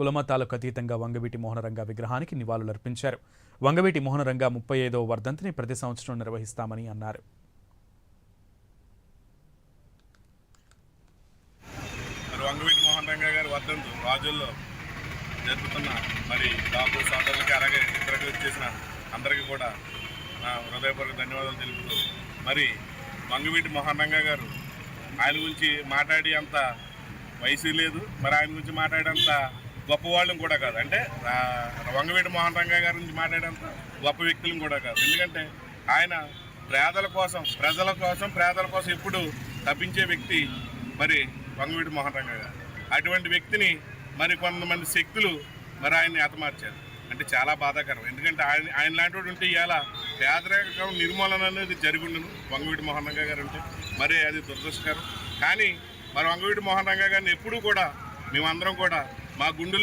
కులమతాలకు అతీతంగా వంగవీటి మోహనరంగ విగ్రహానికి నివాళులర్పించారు. వంగవీటి మోహనరంగ 35వ వర్ధంతిని ప్రతి సంవత్సరం నిర్వహిస్తామని అన్నారు. వంగవీటి మోహనరంగ గారి వర్ధంతి రాజుల్లో జరుపుతున్న మరి బాబు సోదరులకి అలాగే ఇతరులకు వచ్చేసిన అందరికీ కూడా నా హృదయపూర్వక ధన్యవాదాలు తెలుపుతూ మరి వంగవీటి మోహనరంగ గారు ఆయన గురించి మాట్లాడే అంత వయసు లేదు, మరి ఆయన గురించి మాట్లాడేంత గొప్పవాళ్ళం కూడా కాదు. అంటే వంగవీటి మోహనరంగ గారి గురించి మాట్లాడేంత గొప్ప వ్యక్తులం కూడా కాదు. ఎందుకంటే ఆయన ప్రజల కోసం ఎప్పుడు తప్పించే వ్యక్తి మరి వంగవీటి మోహనరంగ గారు. అటువంటి వ్యక్తిని మరి కొంతమంది శక్తులు మరి ఆయన్ని హతమార్చారు. అంటే చాలా బాధాకరం. ఎందుకంటే ఆయన లాంటి ఉంటే ఇవాళ పేదరికం నిర్మూలన అనేది జరుగుండును వంగవీటి మోహనరంగ గారు ఉంటే, మరి అది దురదృష్టకరం. కానీ మరి వంగవీటి మోహనరంగ గారిని ఎప్పుడూ కూడా మేమందరం కూడా మా గుండెలో